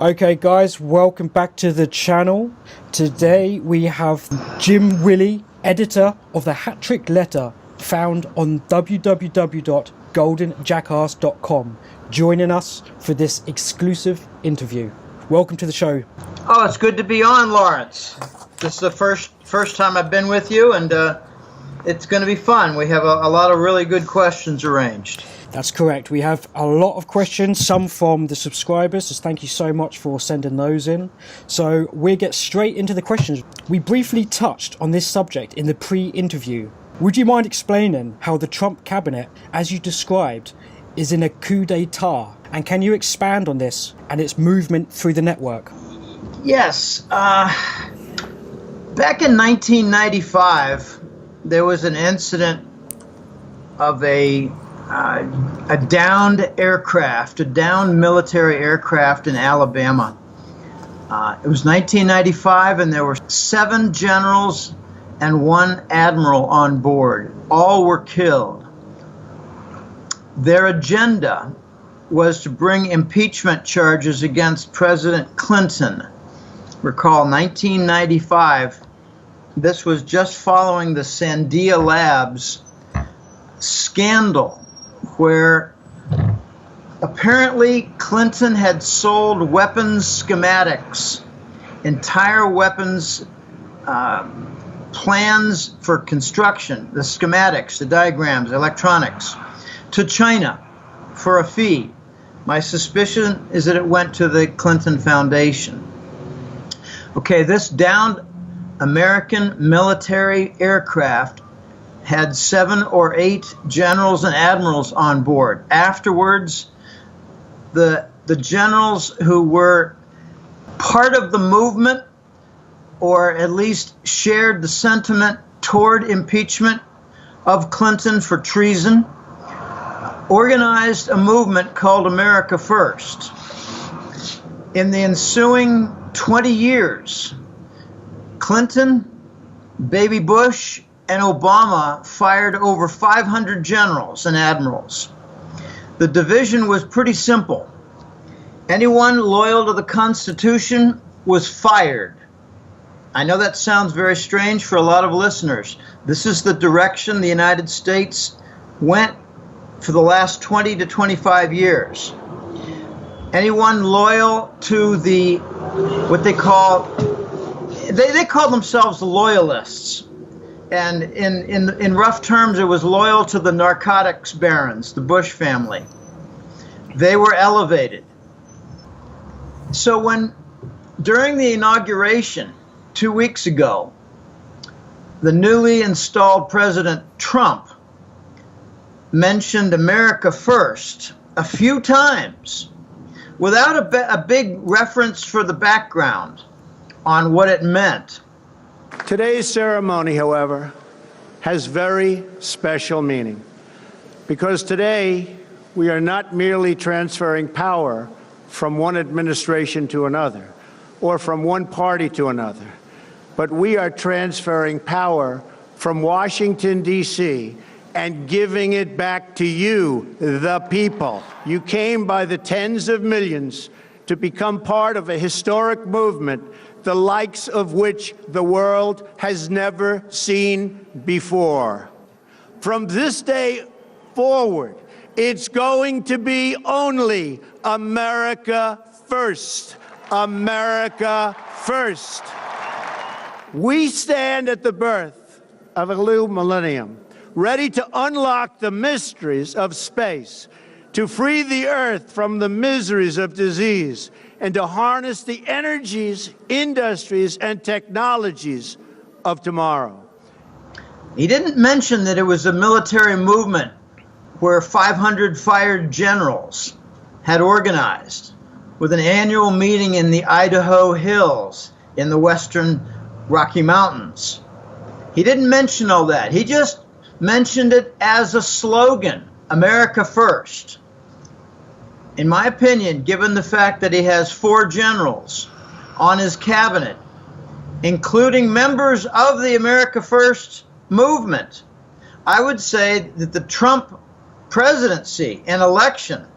Okay guys, welcome back to the channel. Today we have Jim Willie, editor of the Hat Trick Letter, found on www.goldenjackass.com, joining us for this exclusive interview. Welcome to the show. Oh, it's good to be on, Lawrence. This is the first time I've been with you, and it's going to be fun. We have a lot of really good questions arranged. That's correct. We have a lot of questions, some from the subscribers, so thank you so much for sending those in. So we'll get straight into the questions. We briefly touched on this subject in the pre-interview. Would you mind explaining how the Trump cabinet, as you described, is in a coup d'etat? And can you expand on this and its movement through the network? Yes. Back in 1995, there was an incident of a downed aircraft, a downed military aircraft in Alabama. It was 1995, and there were 7 generals and 1 admiral on board. All were killed. Their agenda was to bring impeachment charges against President Clinton. Recall 1995, this was just following the Sandia Labs scandal, where apparently Clinton had sold weapons schematics, entire weapons plans for construction, the schematics, the diagrams, electronics, to China for a fee. My suspicion is that it went to the Clinton Foundation. Okay, this downed American military aircraft had 7 or 8 generals and admirals on board. Afterwards, the generals who were part of the movement, or at least shared the sentiment toward impeachment of Clinton for treason, organized a movement called America First. In the ensuing 20 years, Clinton, Baby Bush, and Obama fired over 500 generals and admirals. The division was pretty simple. Anyone loyal to the Constitution was fired. I know that sounds very strange for a lot of listeners. This is the direction the United States went for the last 20 to 25 years. Anyone loyal to what they call themselves the loyalists. And in rough terms, it was loyal to the narcotics barons, the Bush family. They were elevated. So during the inauguration 2 weeks ago, the newly installed President Trump mentioned America First a few times without a big reference for the background on what it meant. Today's ceremony, however, has very special meaning, because today we are not merely transferring power from one administration to another or from one party to another, but we are transferring power from Washington, D.C., and giving it back to you, the people. You came by the tens of millions to become part of a historic movement, the likes of which the world has never seen before. From this day forward, it's going to be only America first. America first. We stand at the birth of a new millennium, ready to unlock the mysteries of space, to free the earth from the miseries of disease, and to harness the energies, industries, and technologies of tomorrow. He didn't mention that it was a military movement where 500 fired generals had organized, with an annual meeting in the Idaho Hills in the western Rocky Mountains. He didn't mention all that. He just mentioned it as a slogan, America First. In my opinion, given the fact that he has 4 generals on his cabinet, including members of the America First movement, I would say that the Trump presidency and election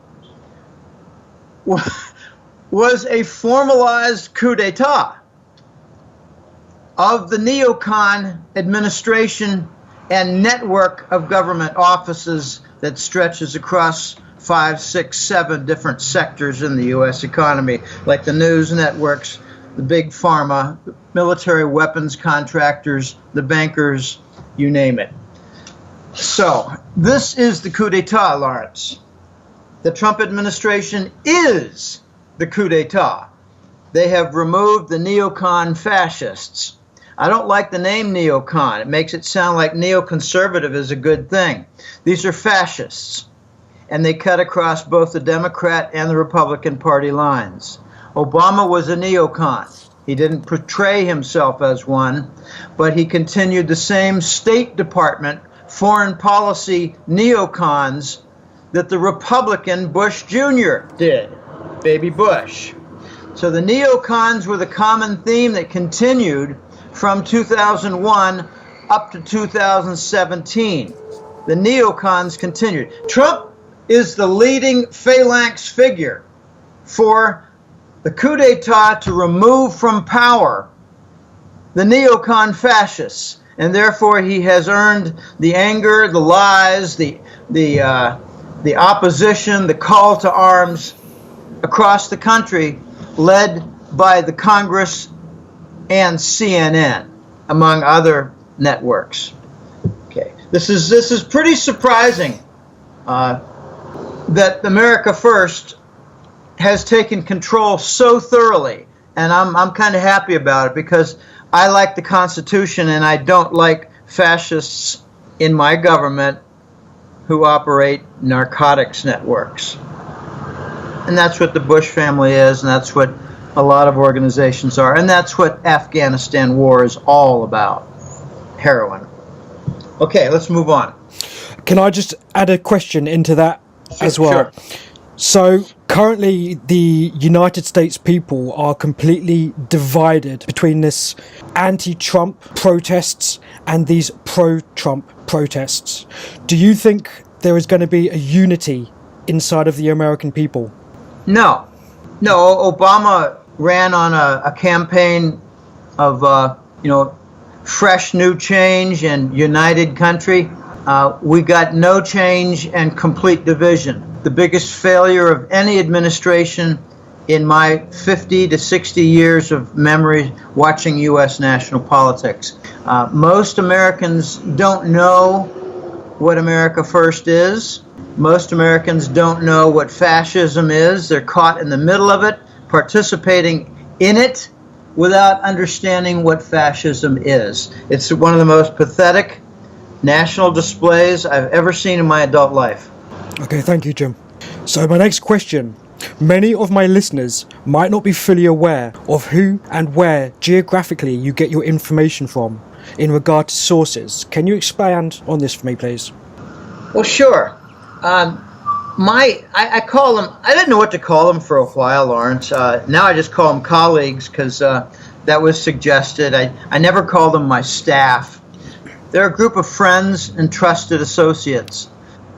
was a formalized coup d'etat of the neocon administration and network of government offices that stretches across 5, 6, 7 different sectors in the U.S. economy, like the news networks, the big pharma, military weapons contractors, the bankers, you name it. So this is the coup d'etat, Lawrence. The Trump administration is the coup d'etat. They have removed the neocon fascists. I don't like the name neocon. It makes it sound like neoconservative is a good thing. These are fascists, and they cut across both the Democrat and the Republican Party lines. Obama was a neocon. He didn't portray himself as one, but he continued the same State Department foreign policy neocons that the Republican Bush Jr. did, baby Bush. So the neocons were the common theme that continued from 2001 up to 2017. The neocons continued. Trump is the leading phalanx figure for the coup d'etat to remove from power the neocon fascists, and therefore he has earned the anger, the lies, the opposition, the call to arms across the country, led by the Congress and CNN, among other networks. Okay, this is pretty surprising that America First has taken control so thoroughly, and I'm kind of happy about it, because I like the Constitution and I don't like fascists in my government who operate narcotics networks. And that's what the Bush family is, and that's what a lot of organizations are, and that's what Afghanistan war is all about. Heroin. Okay, let's move on. Can I just add a question into that as well? Sure. So currently the United States people are completely divided between this anti-Trump protests and these pro-Trump protests. Do you think there is going to be a unity inside of the American people? No. Obama ran on a campaign of, fresh new change and united country. We got no change and complete division. The biggest failure of any administration in my 50 to 60 years of memory watching U.S. national politics. Most Americans don't know what America First is. Most Americans don't know what fascism is. They're caught in the middle of it, participating in it without understanding what fascism is. It's one of the most pathetic national displays I've ever seen in my adult life. Okay, thank you, Jim. So my next question. Many of my listeners might not be fully aware of who and where geographically you get your information from in regard to sources. Can you expand on this for me, please? Well, sure. I call them, I didn't know what to call them for a while, Lawrence. Now I just call them colleagues, because that was suggested. I never call them my staff. They're a group of friends and trusted associates.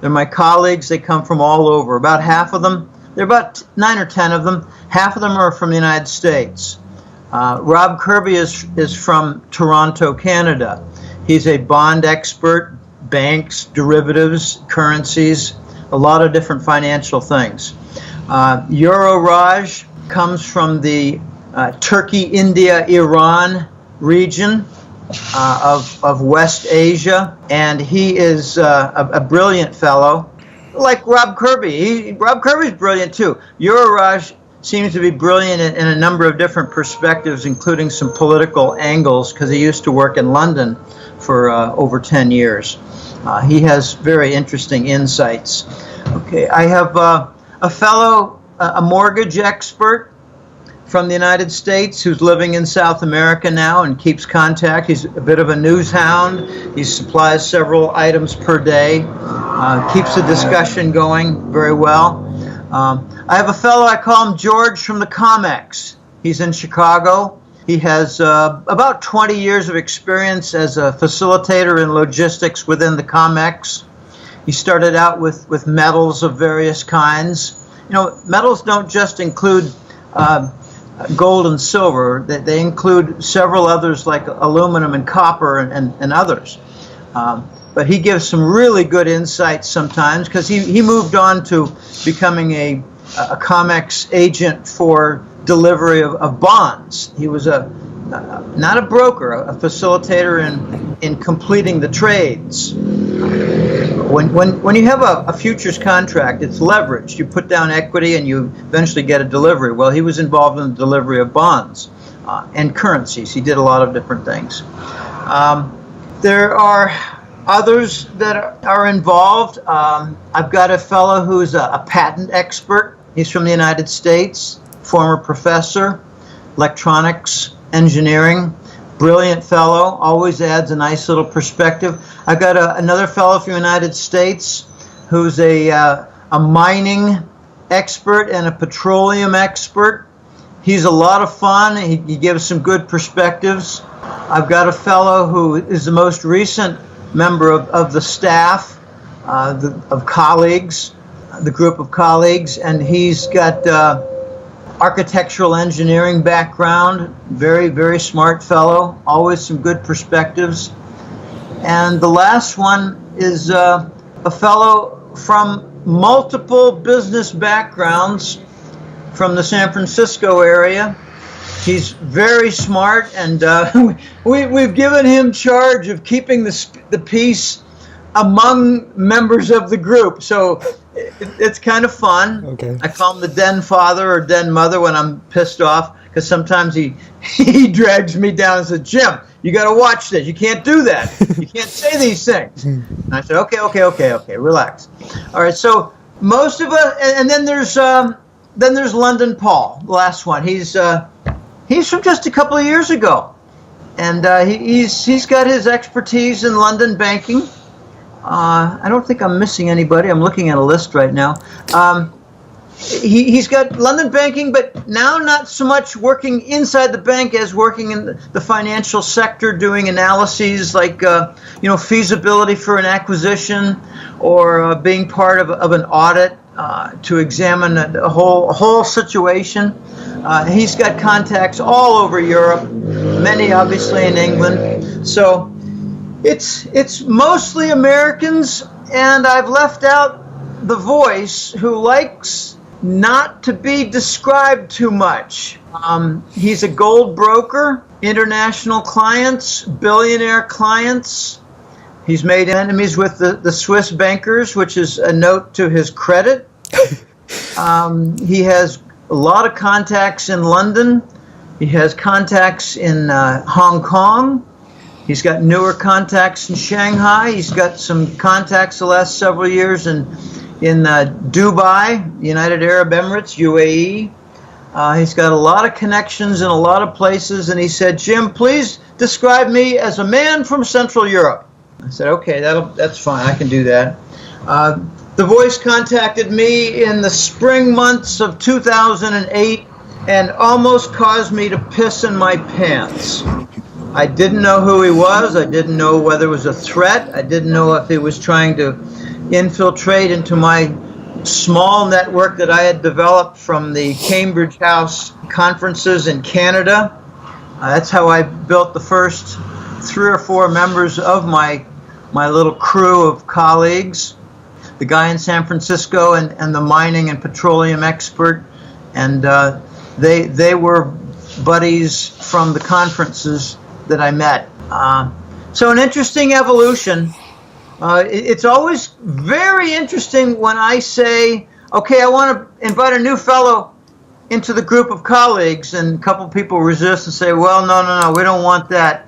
They're my colleagues. They come from all over. About half of them, there are about 9 or 10 of them. Half of them are from the United States. Rob Kirby is from Toronto, Canada. He's a bond expert, banks, derivatives, currencies, a lot of different financial things. Euro Raj comes from the Turkey, India, Iran region of West Asia, and he is a brilliant fellow, like Rob Kirby. Rob Kirby's brilliant too. Euro Raj seems to be brilliant in a number of different perspectives, including some political angles, because he used to work in London for over 10 years. He has very interesting insights. Okay, I have a fellow, a mortgage expert from the United States who's living in South America now and keeps contact. He's a bit of a news hound. He supplies several items per day, keeps the discussion going very well. I have a fellow, I call him George, from the COMEX. He's in Chicago. He has about 20 years of experience as a facilitator in logistics within the COMEX. He started out with metals of various kinds. You know, metals don't just include gold and silver. They include several others like aluminum and copper and others. But he gives some really good insights sometimes, because he moved on to becoming a COMEX agent for delivery of bonds. He was not a broker, a facilitator in completing the trades. When you have a futures contract, it's leveraged. You put down equity and you eventually get a delivery. Well, he was involved in the delivery of bonds and currencies. He did a lot of different things. There are others that are involved. I've got a fellow who's a patent expert. He's from the United States, former professor, electronics, engineering, brilliant fellow, always adds a nice little perspective. I've got another fellow from the United States who's a mining expert and a petroleum expert. He's a lot of fun. He gives some good perspectives. I've got a fellow who is the most recent member of the staff, of colleagues, the group of colleagues, and he's got architectural engineering background, very, very smart fellow, always some good perspectives. And the last one is a fellow from multiple business backgrounds from the San Francisco area. He's very smart, and we've given him charge of keeping the peace among members of the group. So it's kind of fun. Okay. I call him the den father or den mother when I'm pissed off, because sometimes he drags me down and says, "Jim, you got to watch this. You can't do that. You can't say these things." And I said, okay, relax. All right, so most of us, and then there's London Paul, the last one. He's from just a couple of years ago, and he's got his expertise in London banking. I don't think I'm missing anybody. I'm looking at a list right now. He's got London banking, but now not so much working inside the bank as working in the financial sector, doing analyses like feasibility for an acquisition, or being part of an audit to examine a whole situation. He's got contacts all over Europe, many obviously in England. So it's mostly Americans, and I've left out the voice, who likes not to be described too much. He's a gold broker, international clients, billionaire clients. He's made enemies with the Swiss bankers, which is a note to his credit. He has a lot of contacts in London. He has contacts in Hong Kong. He's got newer contacts in Shanghai. He's got some contacts the last several years in Dubai, United Arab Emirates, UAE. He's got a lot of connections in a lot of places, and he said, "Jim, please describe me as a man from Central Europe." I said, "Okay, that's fine. I can do that." The voice contacted me in the spring months of 2008 and almost caused me to piss in my pants. I didn't know who he was. I didn't know whether it was a threat. I didn't know if he was trying to infiltrate into my small network that I had developed from the Cambridge House conferences in Canada. That's how I built the first 3 or 4 members of my little crew of colleagues. The guy in San Francisco and the mining and petroleum expert, and they were buddies from the conferences that I met. So an interesting evolution. It's always very interesting when I say, okay, I want to invite a new fellow into the group of colleagues, and a couple people resist and say, well, no, we don't want that.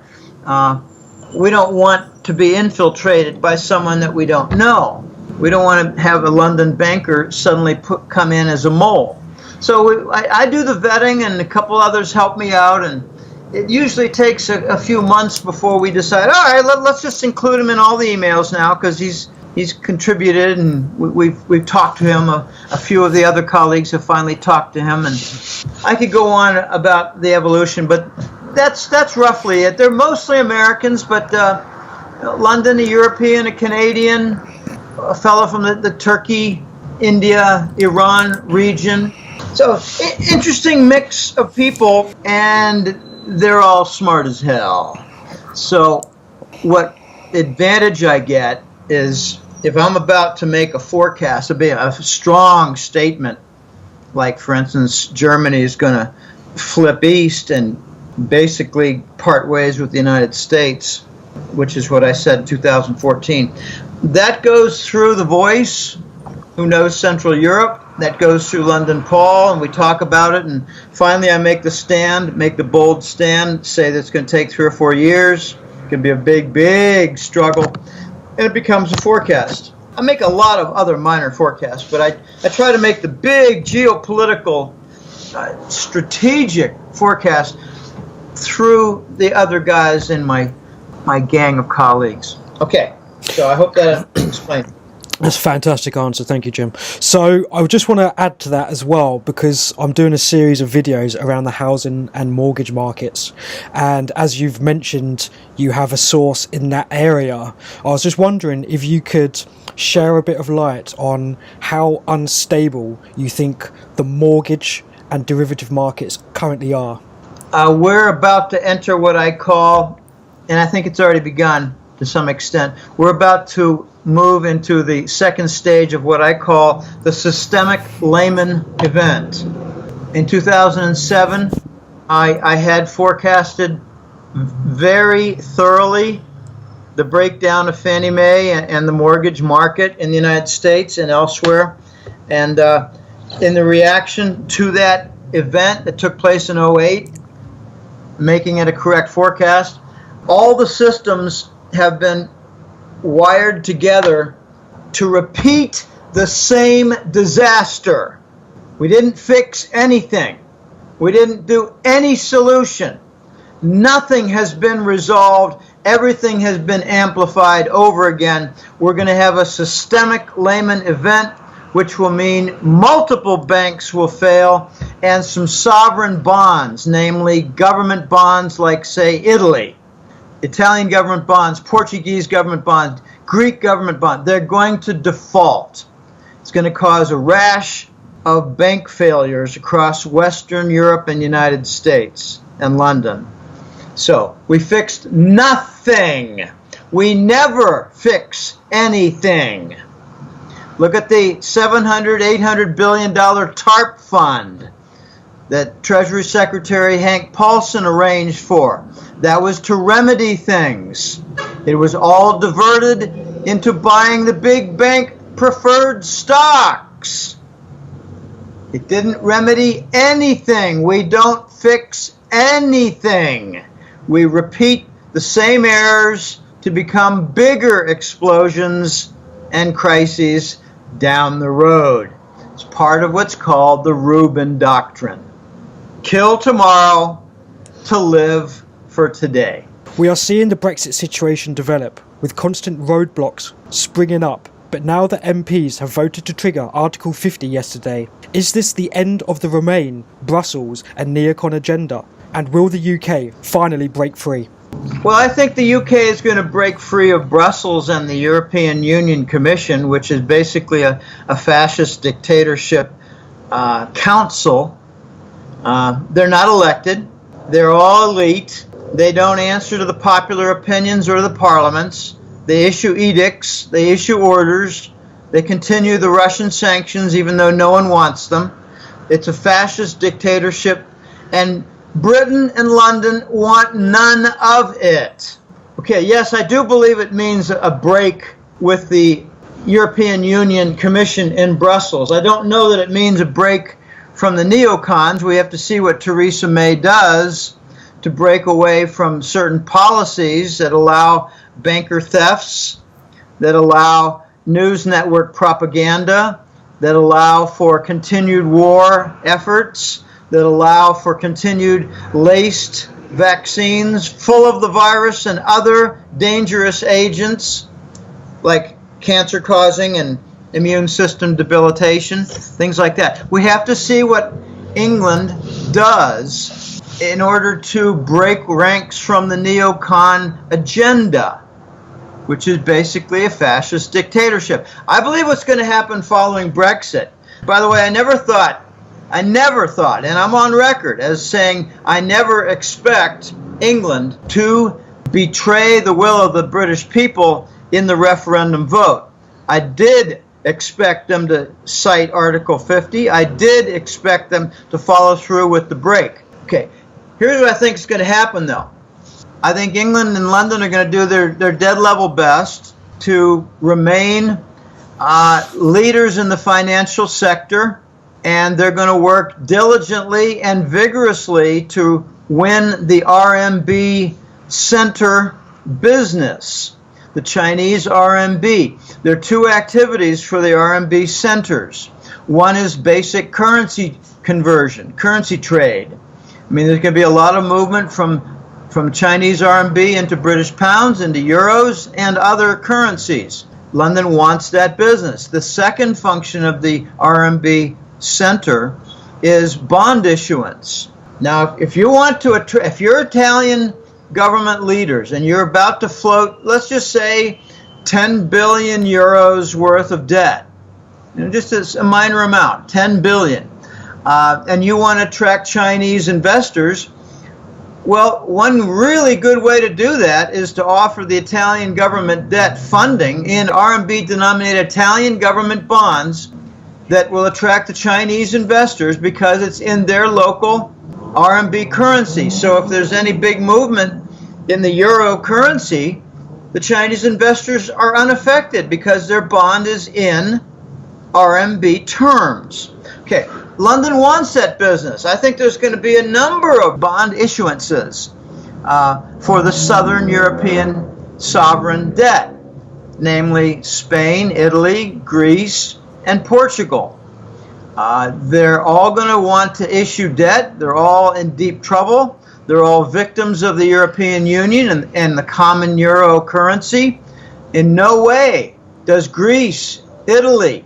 We don't want to be infiltrated by someone that we don't know. We don't want to have a London banker suddenly come in as a mole. So I do the vetting, and a couple others help me out, and it usually takes a few months before we decide, all right, let's just include him in all the emails now, because he's contributed, and we've talked to him. A few of the other colleagues have finally talked to him, and I could go on about the evolution, but that's roughly it. They're mostly Americans, but London, a European, a Canadian, a fellow from the Turkey, India, Iran region, So, interesting mix of people, and they're all smart as hell. So, what advantage I get is if I'm about to make a forecast, a strong statement, like, for instance, Germany is going to flip east and basically part ways with the United States, which is what I said in 2014. That goes through The Voice, who knows Central Europe. That goes through London Paul, and we talk about it, and finally I make the bold stand, say that it's going to take 3 or 4 years. It can be a big, big struggle, and it becomes a forecast. I make a lot of other minor forecasts, but I try to make the big geopolitical, strategic forecast through the other guys in my gang of colleagues. Okay, so I hope that explains. That's a fantastic answer. Thank you, Jim. So I just want to add to that as well, because I'm doing a series of videos around the housing and mortgage markets. And as you've mentioned, you have a source in that area. I was just wondering if you could share a bit of light on how unstable you think the mortgage and derivative markets currently are. We're about to enter what I call, and I think it's already begun to some extent, we're about to move into the second stage of what I call the systemic Lehman event. In 2007, I had forecasted very thoroughly the breakdown of Fannie Mae and the mortgage market in the United States and elsewhere. And in the reaction to that event that took place in 2008, making it a correct forecast, all the systems have been wired together to repeat the same disaster. We didn't fix anything. We didn't do any solution. Nothing has been resolved. Everything has been amplified over again. We're going to have a systemic Lehman event, which will mean multiple banks will fail and some sovereign bonds, namely government bonds like, say, Italy, Italian government bonds, Portuguese government bonds, Greek government bonds, they're going to default. It's going to cause a rash of bank failures across Western Europe and United States and London. So we fixed nothing. We never fix anything. Look at the $700, $800 billion TARP fund that Treasury Secretary Hank Paulson arranged for. That was to remedy things. It was all diverted into buying the big bank preferred stocks. It didn't remedy anything. We don't fix anything. We repeat the same errors to become bigger explosions and crises down the road. It's part of what's called the Rubin Doctrine. Kill tomorrow to live for today. We are seeing the Brexit situation develop, with constant roadblocks springing up, but now the MPs have voted to trigger Article 50 yesterday. Is this the end of the Remain, Brussels and neocon agenda? And will the UK finally break free? Well, I think the UK is going to break free of Brussels and the European Union Commission, which is basically a fascist dictatorship council. They're not elected. They're all elite. They don't answer to the popular opinions or the parliaments. They issue edicts. They issue orders. They continue the Russian sanctions even though no one wants them. It's a fascist dictatorship, and Britain and London want none of it. Okay, yes, I do believe it means a break with the European Union Commission in Brussels. I don't know that it means a break from the neocons. We have to see what Theresa May does to break away from certain policies that allow banker thefts, that allow news network propaganda, that allow for continued war efforts, that allow for continued laced vaccines full of the virus and other dangerous agents like cancer-causing and immune system debilitation, things like that. We have to see what England does in order to break ranks from the neocon agenda, which is basically a fascist dictatorship. I believe what's going to happen following Brexit. By the way, I never thought I never thought, and I'm on record as saying I never expect England to betray the will of the British people in the referendum vote. I did expect them to cite Article 50. I did expect them to follow through with the break. Okay, here's what I think is going to happen, though. I think England and London are going to do their dead level best to remain leaders in the financial sector, and they're going to work diligently and vigorously to win the RMB center business, the Chinese RMB. There are two activities for the RMB centers. One is basic currency conversion, currency trade. I mean, there's going to be a lot of movement from Chinese RMB into British pounds, into euros, and other currencies. London wants that business. The second function of the RMB center is bond issuance. Now, if you're Italian government leaders and you're about to float, let's just say, 10 billion euros worth of debt, just as a minor amount, 10 billion, and you want to attract Chinese investors, well, one really good way to do that is to offer the Italian government debt funding in RMB-denominated Italian government bonds that will attract the Chinese investors because it's in their local RMB currency. So if there's any big movement in the euro currency, the Chinese investors are unaffected because their bond is in RMB terms. Okay, London wants that business. I think there's going to be a number of bond issuances for the Southern European sovereign debt, namely Spain, Italy, Greece, and Portugal. They're all going to want to issue debt. They're all in deep trouble. They're all victims of the European Union and the common euro currency. In no way does Greece, Italy,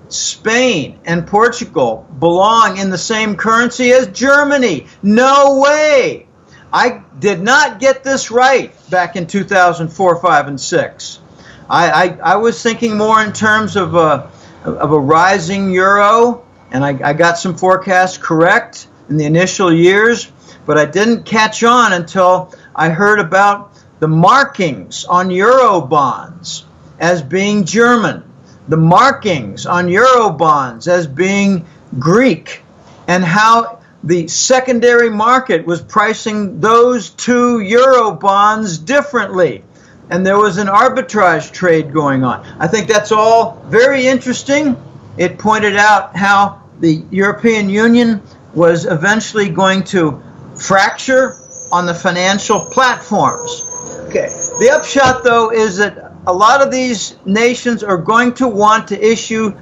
Spain, and Portugal belong in the same currency as Germany. No way! I did not get this right back in 2004, 5, and 6. I was thinking more in terms of a rising euro, and I got some forecasts correct in the initial years, but I didn't catch on until I heard about the markings on euro bonds as being German, the markings on euro bonds as being Greek, and how the secondary market was pricing those two euro bonds differently. And there was an arbitrage trade going on. I think that's all very interesting. It pointed out how the European Union was eventually going to fracture on the financial platforms. Okay. The upshot, though, is that a lot of these nations are going to want to issue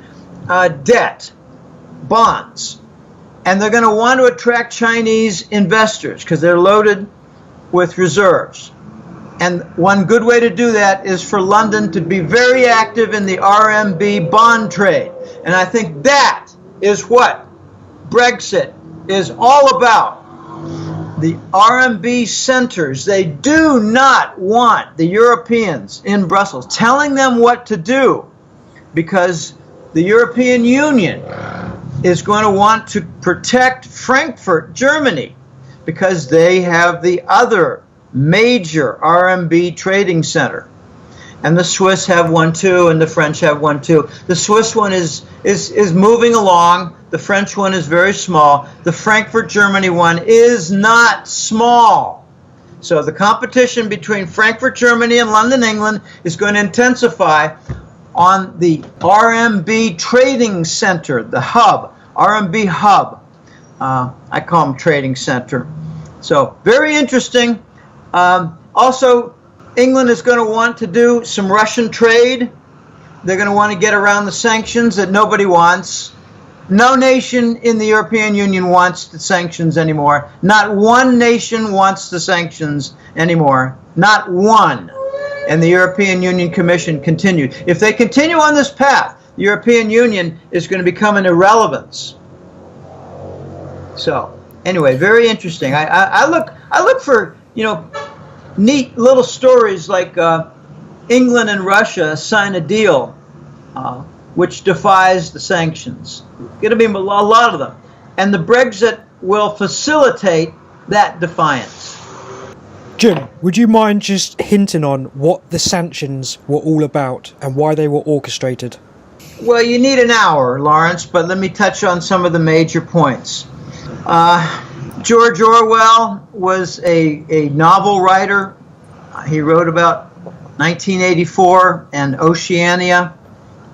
debt, bonds, and they're going to want to attract Chinese investors because they're loaded with reserves. And one good way to do that is for London to be very active in the RMB bond trade. And I think that is what Brexit is all about. The RMB centers, they do not want the Europeans in Brussels telling them what to do, because the European Union is going to want to protect Frankfurt, Germany, because they have the other major RMB trading center. And the Swiss have one too, and the French have one too. The Swiss one is moving along. The French one is very small. The Frankfurt, Germany one is not small. So the competition between Frankfurt, Germany and London, England is going to intensify on the RMB trading center, the hub, RMB hub. I call them trading center. So very interesting. Also, England is going to want to do some Russian trade. They're going to want to get around the sanctions that nobody wants. No nation in the European Union wants the sanctions anymore. Not one nation wants the sanctions anymore. Not one. And the European Union Commission continued. If they continue on this path, the European Union is going to become an irrelevance. So, anyway, very interesting. I look for, neat little stories like England and Russia sign a deal which defies the sanctions. Going to be a lot of them. And the Brexit will facilitate that defiance. Jim, would you mind just hinting on what the sanctions were all about and why they were orchestrated? Well, you need an hour, Lawrence, but let me touch on some of the major points. George Orwell was a novel writer. He wrote about 1984 and Oceania,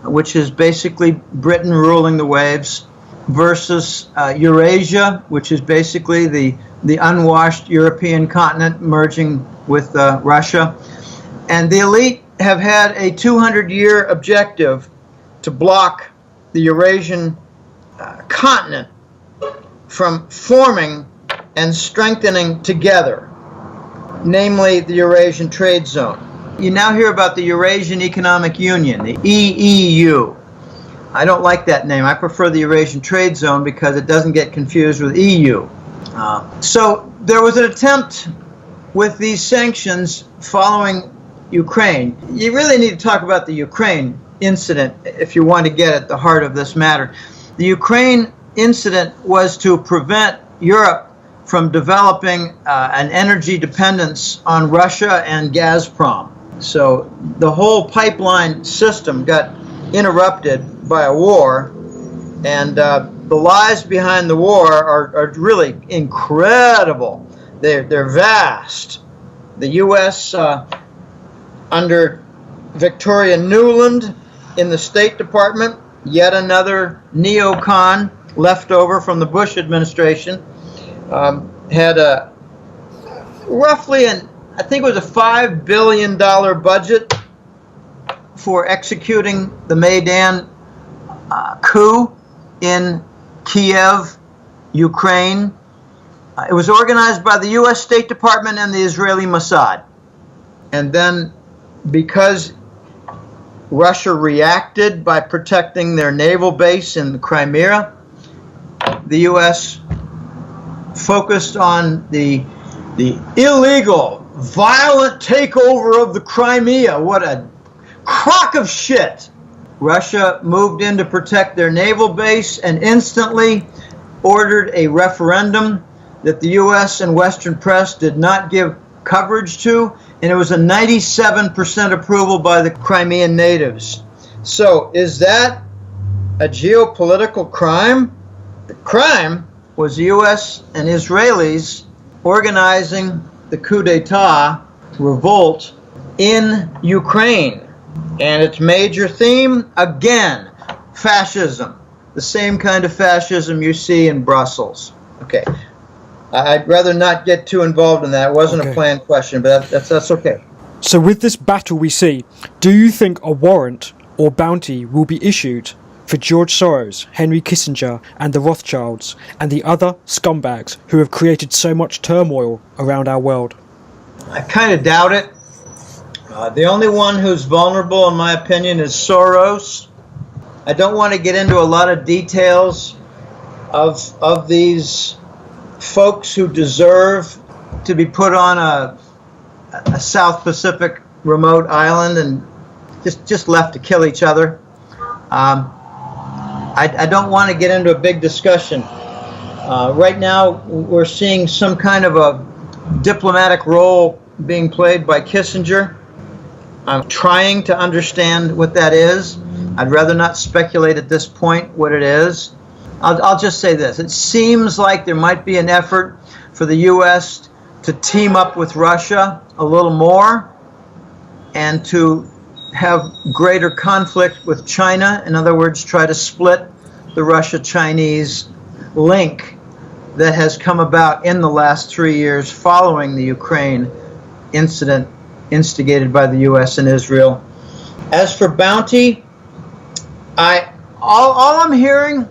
which is basically Britain ruling the waves, versus Eurasia, which is basically the unwashed European continent merging with Russia. And the elite have had a 200-year objective to block the Eurasian continent from forming and strengthening together, namely the Eurasian Trade Zone. You now hear about the Eurasian Economic Union, the EEU. I don't like that name. I prefer the Eurasian Trade Zone because it doesn't get confused with EU. So there was an attempt with these sanctions following Ukraine. You really need to talk about the Ukraine incident if you want to get at the heart of this matter. The Ukraine incident was to prevent Europe from developing an energy dependence on Russia and Gazprom. So the whole pipeline system got interrupted by a war, and the lies behind the war are really incredible. They're vast. The U.S. Under Victoria Nuland in the State Department, yet another neocon left over from the Bush administration, had a roughly I think it was a $5 billion budget for executing the Maidan coup in Kiev, Ukraine. It was organized by the U.S. State Department and the Israeli Mossad. And then because Russia reacted by protecting their naval base in the Crimea, the U.S. focused on the illegal, violent takeover of the Crimea. What a crock of shit. Russia moved in to protect their naval base and instantly ordered a referendum that the U.S. and Western press did not give coverage to, and it was a 97% approval by the Crimean natives. So is that a geopolitical crime? The crime was the U.S. and Israelis organizing the coup d'etat revolt in Ukraine. And its major theme, again, fascism. The same kind of fascism you see in Brussels. Okay. I'd rather not get too involved in that. It wasn't a planned question, but that's okay. So with this battle we see, do you think a warrant or bounty will be issued for George Soros, Henry Kissinger, and the Rothschilds, and the other scumbags who have created so much turmoil around our world? I kind of doubt it. The only one who's vulnerable, in my opinion, is Soros. I don't want to get into a lot of details of these folks who deserve to be put on a South Pacific remote island and just left to kill each other. I don't want to get into a big discussion. Right now, we're seeing some kind of a diplomatic role being played by Kissinger. I'm trying to understand what that is. I'd rather not speculate at this point what it is. I'll just say this. It seems like there might be an effort for the U.S. to team up with Russia a little more and to have greater conflict with China. In other words, try to split the Russia-Chinese link that has come about in the last 3 years following the Ukraine incident instigated by the U.S. and Israel. As for bounty, all I'm hearing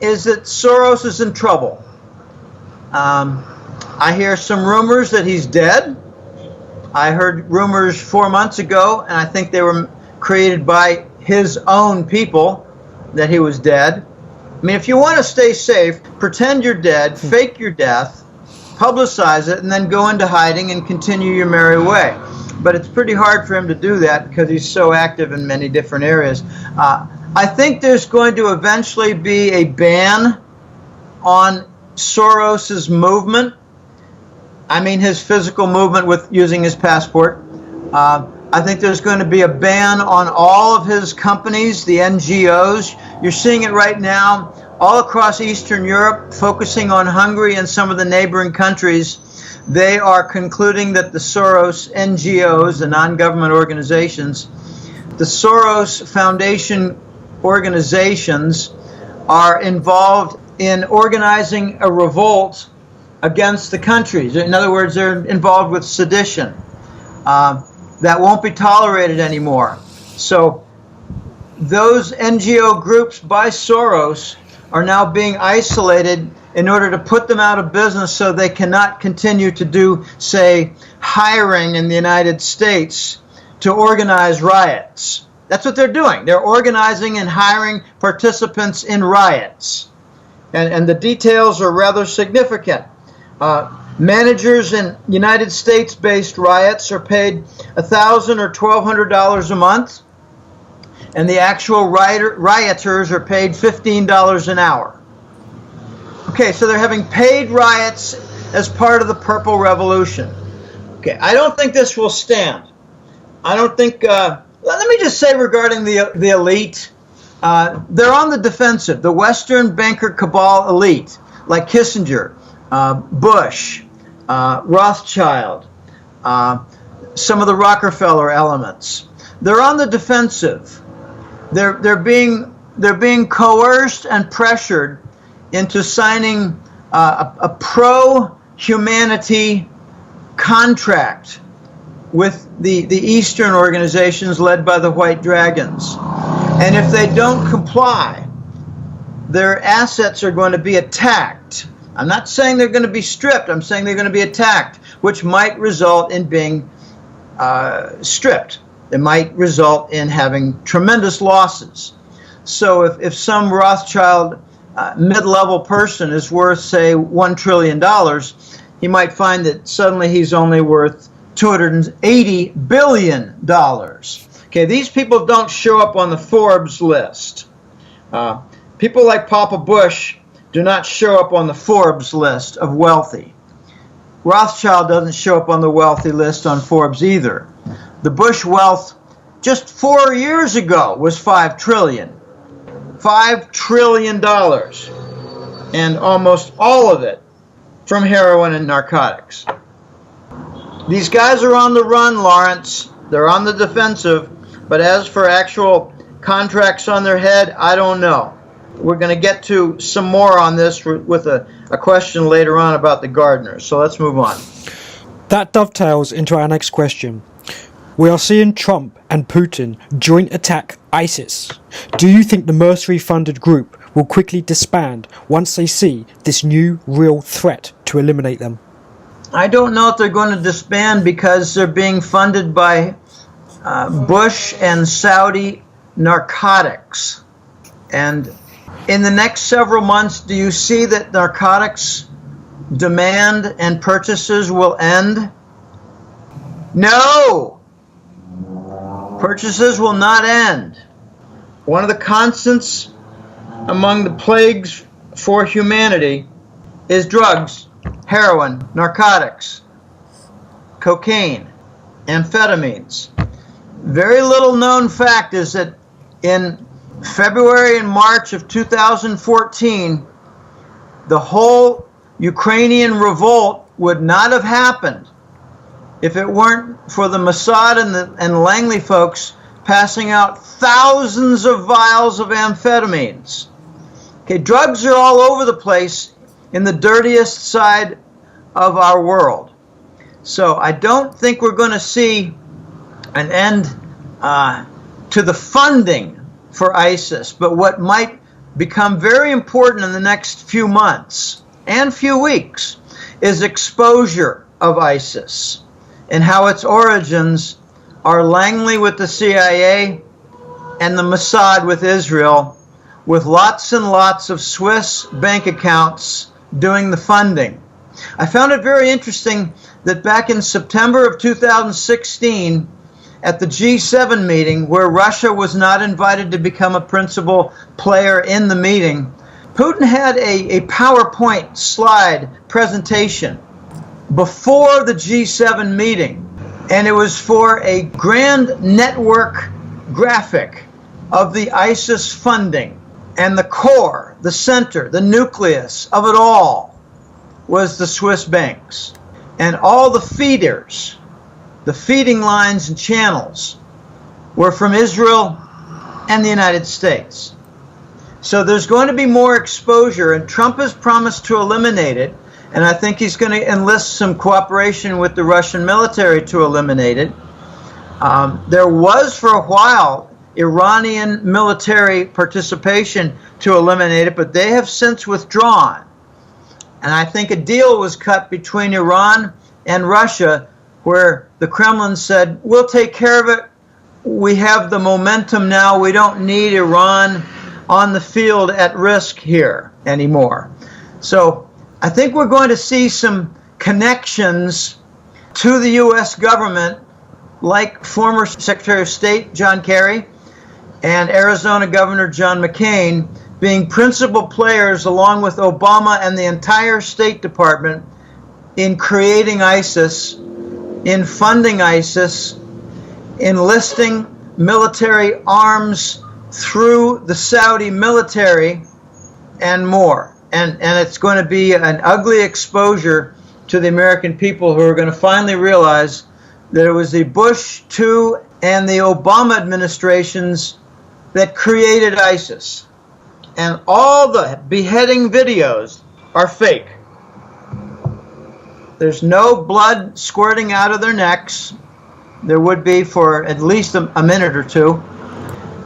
is that Soros is in trouble. I hear some rumors that he's dead. I heard rumors 4 months ago, and I think they were created by his own people, that he was dead. I mean, if you want to stay safe, pretend you're dead, fake your death, publicize it, and then go into hiding and continue your merry way. But it's pretty hard for him to do that because he's so active in many different areas. I think there's going to eventually be a ban on Soros's movement. I mean his physical movement with using his passport. I think there's going to be a ban on all of his companies, the NGOs. You're seeing it right now all across Eastern Europe, focusing on Hungary and some of the neighboring countries. They are concluding that the Soros NGOs, the non-government organizations, the Soros Foundation organizations are involved in organizing a revolt against the countries. In other words, they're involved with sedition. That won't be tolerated anymore. So those NGO groups by Soros are now being isolated in order to put them out of business so they cannot continue to do, say, hiring in the United States to organize riots. That's what they're doing. They're organizing and hiring participants in riots. And the details are rather significant. Managers in United States-based riots are paid $1,000 or $1,200 a month, and the actual rioters are paid $15 an hour. Okay, so they're having paid riots as part of the Purple Revolution. Okay, I don't think this will stand. I don't think, let me just say regarding the elite, they're on the defensive. The Western banker cabal elite, like Kissinger, Bush, Rothschild, some of the Rockefeller elements. They're on the defensive. They're being coerced and pressured into signing a pro-humanity contract with the Eastern organizations led by the White Dragons. And if they don't comply, their assets are going to be attacked. I'm not saying they're going to be stripped. I'm saying they're going to be attacked, which might result in being stripped. It might result in having tremendous losses. So if some Rothschild mid-level person is worth, say, $1 trillion, he might find that suddenly he's only worth $280 billion. Okay, these people don't show up on the Forbes list. People like Papa Bush do not show up on the Forbes list of wealthy. Rothschild doesn't show up on the wealthy list on Forbes either. The Bush wealth just 4 years ago was $5 trillion. $5 trillion. And almost all of it from heroin and narcotics. These guys are on the run, Lawrence. They're on the defensive. But as for actual contracts on their head, I don't know. We're going to get to some more on this with a question later on about the gardeners. So let's move on. That dovetails into our next question. We are seeing Trump and Putin joint attack ISIS. Do you think the mercenary-funded group will quickly disband once they see this new real threat to eliminate them? I don't know if they're going to disband because they're being funded by Bush and Saudi narcotics. And in the next several months, do you see that narcotics demand and purchases will end? No! Purchases will not end. One of the constants among the plagues for humanity is drugs, heroin, narcotics, cocaine, amphetamines. Very little known fact is that in February and March of 2014, the whole Ukrainian revolt would not have happened if it weren't for the Mossad and Langley folks passing out thousands of vials of amphetamines. Okay, drugs are all over the place in the dirtiest side of our world. So I don't think we're going to see an end to the funding for ISIS, but what might become very important in the next few months and few weeks is exposure of ISIS and how its origins are Langley with the CIA and the Mossad with Israel, with lots and lots of Swiss bank accounts doing the funding. I found it very interesting that back in September of 2016, at the G7 meeting, where Russia was not invited to become a principal player in the meeting, Putin had a PowerPoint slide presentation before the G7 meeting, and it was for a grand network graphic of the ISIS funding. And the core, the center, the nucleus of it all was the Swiss banks. And all the feeders, the feeding lines and channels, were from Israel and the United States. So there's going to be more exposure, and Trump has promised to eliminate it. And I think he's going to enlist some cooperation with the Russian military to eliminate it. There was, for a while, Iranian military participation to eliminate it, but they have since withdrawn. And I think a deal was cut between Iran and Russia where the Kremlin said, we'll take care of it. We have the momentum now. We don't need Iran on the field at risk here anymore. So I think we're going to see some connections to the U.S. government, like former Secretary of State John Kerry and Arizona Governor John McCain being principal players, along with Obama and the entire State Department, in creating ISIS, in funding ISIS, enlisting military arms through the Saudi military, and more. And it's going to be an ugly exposure to the American people, who are going to finally realize that it was the Bush II and the Obama administrations that created ISIS. And all the beheading videos are fake. There's no blood squirting out of their necks. There would be for at least a minute or two.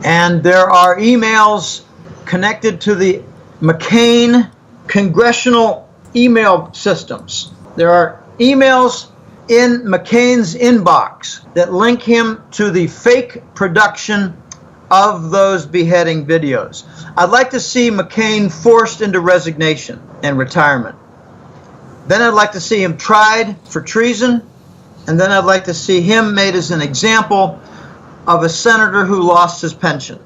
And there are emails connected to the McCain congressional email systems. There are emails in McCain's inbox that link him to the fake production of those beheading videos. I'd like to see McCain forced into resignation and retirement. Then I'd like to see him tried for treason, and then I'd like to see him made as an example of a senator who lost his pension.